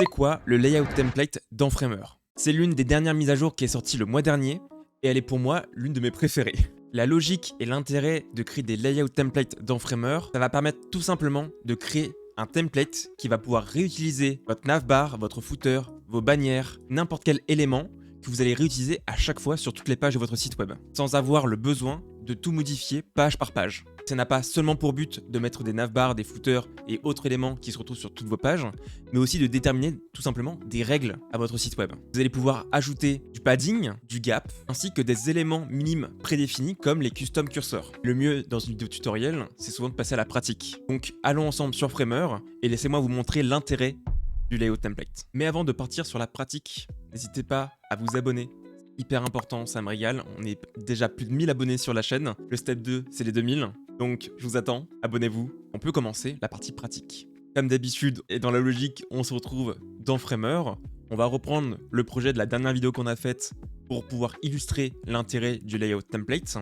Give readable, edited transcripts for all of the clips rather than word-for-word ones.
C'est quoi le layout template dans Framer? C'est l'une des dernières mises à jour qui est sortie le mois dernier et elle est pour moi l'une de mes préférées. La logique et l'intérêt de créer des layout templates dans Framer, ça va permettre tout simplement de créer un template qui va pouvoir réutiliser votre navbar, votre footer, vos bannières, n'importe quel élément que vous allez réutiliser à chaque fois sur toutes les pages de votre site web, sans avoir le besoin de tout modifier page par page. Ça n'a pas seulement pour but de mettre des navbars, des footers et autres éléments qui se retrouvent sur toutes vos pages, mais aussi de déterminer tout simplement des règles à votre site web. Vous allez pouvoir ajouter du padding, du gap, ainsi que des éléments minimes prédéfinis comme les custom cursors. Le mieux dans une vidéo tutoriel, c'est souvent de passer à la pratique. Donc allons ensemble sur Framer et laissez-moi vous montrer l'intérêt du layout template. Mais avant de partir sur la pratique, n'hésitez pas à vous abonner. Hyper important, ça me régale. On est déjà plus de 1000 abonnés sur la chaîne. Le step 2, c'est les 2000. Donc je vous attends, abonnez-vous. On peut commencer la partie pratique. Comme d'habitude, et dans la logique, on se retrouve dans Framer. On va reprendre le projet de la dernière vidéo qu'on a faite pour pouvoir illustrer l'intérêt du layout template.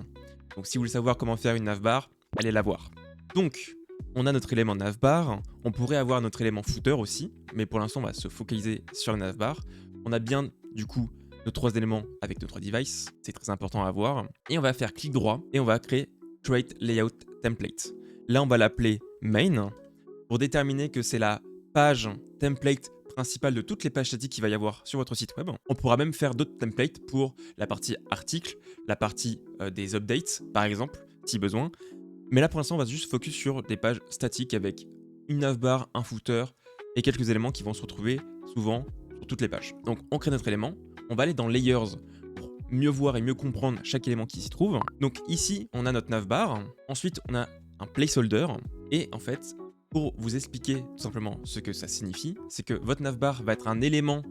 Donc si vous voulez savoir comment faire une navbar, allez la voir. Donc, on a notre élément navbar. On pourrait avoir notre élément footer aussi, mais pour l'instant, on va se focaliser sur le navbar. On a bien, du coup, nos trois éléments avec nos trois devices, c'est très important à avoir. Et on va faire clic droit et on va créer Create Layout Template. Là, on va l'appeler Main pour déterminer que c'est la page template principale de toutes les pages statiques qu'il va y avoir sur votre site web. On pourra même faire d'autres templates pour la partie article, la partie des updates, par exemple, si besoin. Mais là, pour l'instant, on va juste focus sur des pages statiques avec une navbar, un footer et quelques éléments qui vont se retrouver souvent sur toutes les pages. Donc, on crée notre élément. On va aller dans Layers pour mieux voir et mieux comprendre chaque élément qui s'y trouve. Donc ici, on a notre navbar. Ensuite, on a un placeholder. Et en fait, pour vous expliquer tout simplement ce que ça signifie, c'est que votre navbar va être un élément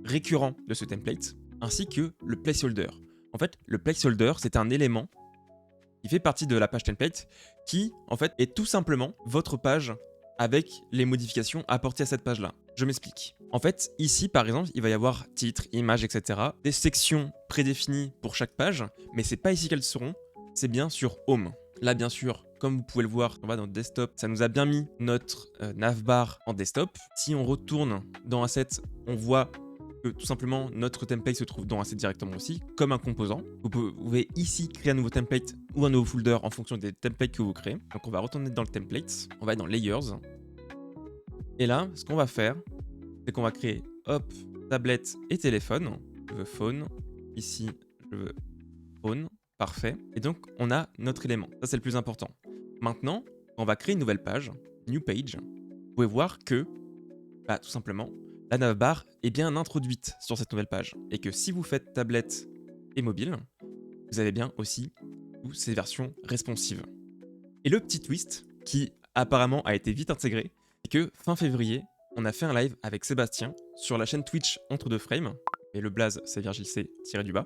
récurrent de ce template, ainsi que le placeholder. En fait, le placeholder, c'est un élément qui fait partie de la page template qui, en fait, est tout simplement votre page avec les modifications apportées à cette page-là. Je m'explique. En fait, ici, par exemple, il va y avoir titre, image, etc. Des sections prédéfinies pour chaque page, mais c'est pas ici qu'elles seront, c'est bien sur Home. Là, bien sûr, comme vous pouvez le voir, on va dans Desktop, ça nous a bien mis notre navbar en desktop. Si on retourne dans Assets, on voit que tout simplement notre template se trouve dans Assets directement aussi, comme un composant. Vous pouvez ici créer un nouveau template ou un nouveau folder en fonction des templates que vous créez. Donc on va retourner dans le template, on va être dans Layers. Et là, ce qu'on va faire, c'est qu'on va créer, hop, tablette et téléphone. Je veux phone. Ici, je veux phone. Parfait. Et donc, on a notre élément. Ça, c'est le plus important. Maintenant, on va créer une nouvelle page, new page. Vous pouvez voir que, tout simplement, la navbar est bien introduite sur cette nouvelle page. Et que si vous faites tablette et mobile, vous avez bien aussi toutes ces versions responsives. Et le petit twist, qui apparemment a été vite intégré, c'est que fin février, on a fait un live avec Sébastien sur la chaîne Twitch Entre deux Frames, et le blaze c'est Virgile C tiré du bas,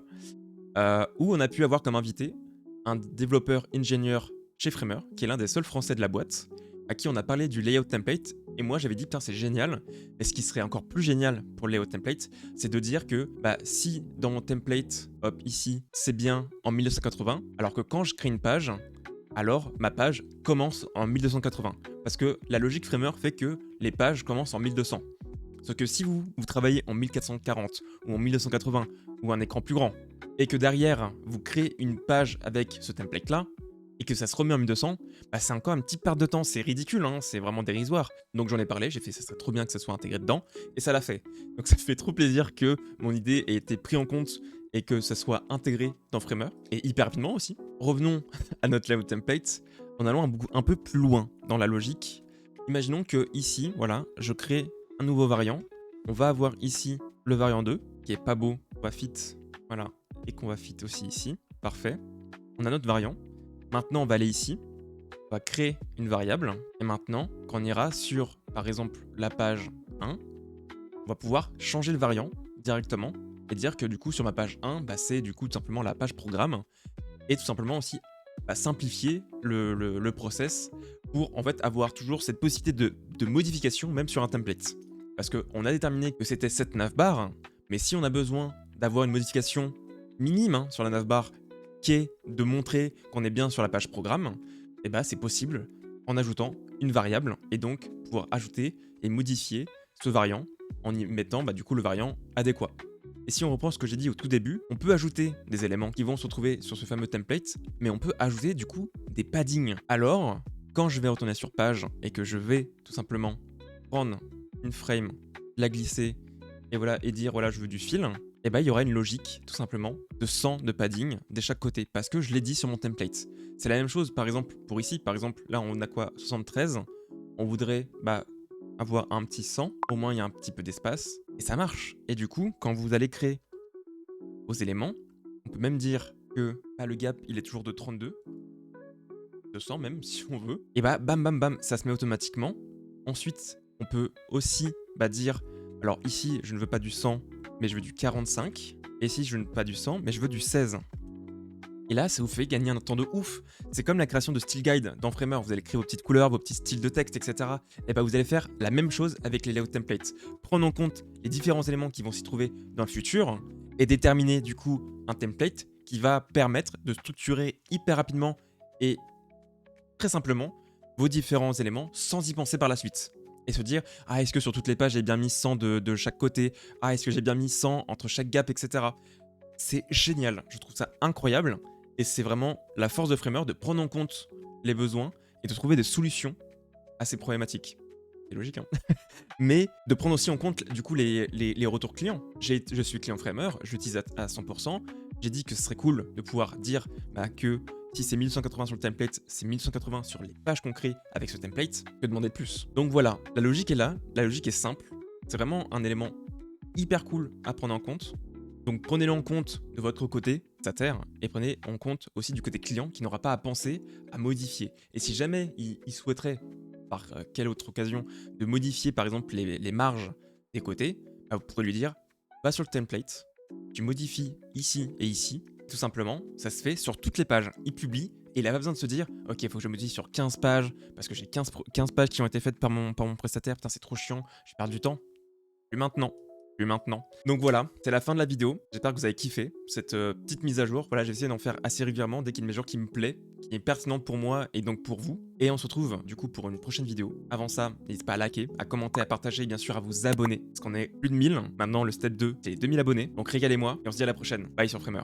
où on a pu avoir comme invité un développeur ingénieur chez Framer, qui est l'un des seuls français de la boîte, à qui on a parlé du layout template, et moi j'avais dit putain c'est génial, mais ce qui serait encore plus génial pour le layout template, c'est de dire que si dans mon template, hop ici, c'est bien en 1980, alors que quand je crée une page, alors ma page commence en 1280. Parce que la logique Framer fait que les pages commencent en 1200. Sauf que si vous travaillez en 1440 ou en 1280 ou un écran plus grand, et que derrière vous créez une page avec ce template-là, et que ça se remet en 1200, c'est encore un petit perte de temps, c'est ridicule, hein, c'est vraiment dérisoire. Donc j'en ai parlé, j'ai fait ça serait trop bien que ça soit intégré dedans, et ça l'a fait. Donc ça fait trop plaisir que mon idée ait été prise en compte et que ça soit intégré dans Framer, et hyper rapidement aussi. Revenons à notre layout template, en allant un peu plus loin dans la logique. Imaginons que ici, voilà, je crée un nouveau variant. On va avoir ici le variant 2, qui est pas beau, on va fit, voilà, et qu'on va fit aussi ici, parfait. On a notre variant. Maintenant, on va aller ici, on va créer une variable, et maintenant, quand on ira sur, par exemple, la page 1, on va pouvoir changer le variant directement, et dire que du coup, sur ma page 1, c'est du coup tout simplement la page programme, et tout simplement aussi simplifier le process pour en fait avoir toujours cette possibilité de modification même sur un template. Parce qu'on a déterminé que c'était cette navbar, mais si on a besoin d'avoir une modification minime sur la navbar qui est de montrer qu'on est bien sur la page programme, c'est possible en ajoutant une variable et donc pouvoir ajouter et modifier ce variant en y mettant du coup le variant adéquat. Et si on reprend ce que j'ai dit au tout début, on peut ajouter des éléments qui vont se retrouver sur ce fameux template, mais on peut ajouter du coup des paddings. Alors, quand je vais retourner sur page et que je vais tout simplement prendre une frame, la glisser et voilà et dire voilà je veux du fil, et il y aura une logique tout simplement de 100 de padding de chaque côté parce que je l'ai dit sur mon template. C'est la même chose par exemple pour ici, par exemple là on a quoi 73, on voudrait avoir un petit 100, au moins il y a un petit peu d'espace et ça marche. Et du coup quand vous allez créer vos éléments, on peut même dire que le gap il est toujours de 32, 200 même si on veut, et bam bam bam ça se met automatiquement. Ensuite on peut aussi dire alors ici je ne veux pas du 100 mais je veux du 45, et ici je ne veux pas du 100 mais je veux du 16. Et là, ça vous fait gagner un temps de ouf. C'est comme la création de style guide dans Framer. Vous allez créer vos petites couleurs, vos petits styles de texte, etc. Et vous allez faire la même chose avec les layout templates. Prendre en compte les différents éléments qui vont s'y trouver dans le futur et déterminer du coup un template qui va permettre de structurer hyper rapidement et très simplement vos différents éléments sans y penser par la suite. Et se dire, est-ce que sur toutes les pages j'ai bien mis 100 de chaque côté? Est-ce que j'ai bien mis 100 entre chaque gap, etc. C'est génial, je trouve ça incroyable. Et c'est vraiment la force de Framer de prendre en compte les besoins et de trouver des solutions à ces problématiques. C'est logique, hein. Mais de prendre aussi en compte du coup les retours clients. Je suis client Framer, je l'utilise à 100%. J'ai dit que ce serait cool de pouvoir dire que si c'est 1180 sur le template, c'est 1180 sur les pages qu'on crée avec ce template, que demander de plus. Donc voilà, la logique est là, la logique est simple. C'est vraiment un élément hyper cool à prendre en compte. Donc prenez-le en compte de votre côté, prestataire, et prenez en compte aussi du côté client qui n'aura pas à penser à modifier. Et si jamais il souhaiterait, par quelle autre occasion, de modifier par exemple les marges des côtés, vous pourrez lui dire, va sur le template, tu modifies ici et ici, tout simplement, ça se fait sur toutes les pages. Il publie, et il n'a pas besoin de se dire, ok, il faut que je modifie sur 15 pages, parce que j'ai 15 pages qui ont été faites par mon prestataire, putain c'est trop chiant, je perds du temps. Plus maintenant. Donc voilà, c'est la fin de la vidéo. J'espère que vous avez kiffé cette petite mise à jour. Voilà, j'ai essayé d'en faire assez régulièrement dès qu'il y a une mise à jour qui me plaît, qui est pertinente pour moi et donc pour vous. Et on se retrouve du coup pour une prochaine vidéo. Avant ça, n'hésitez pas à liker, à commenter, à partager et bien sûr à vous abonner. Parce qu'on est plus de 1000. Maintenant, le step 2, c'est 2000 abonnés. Donc régalez-moi et on se dit à la prochaine. Bye sur Framer.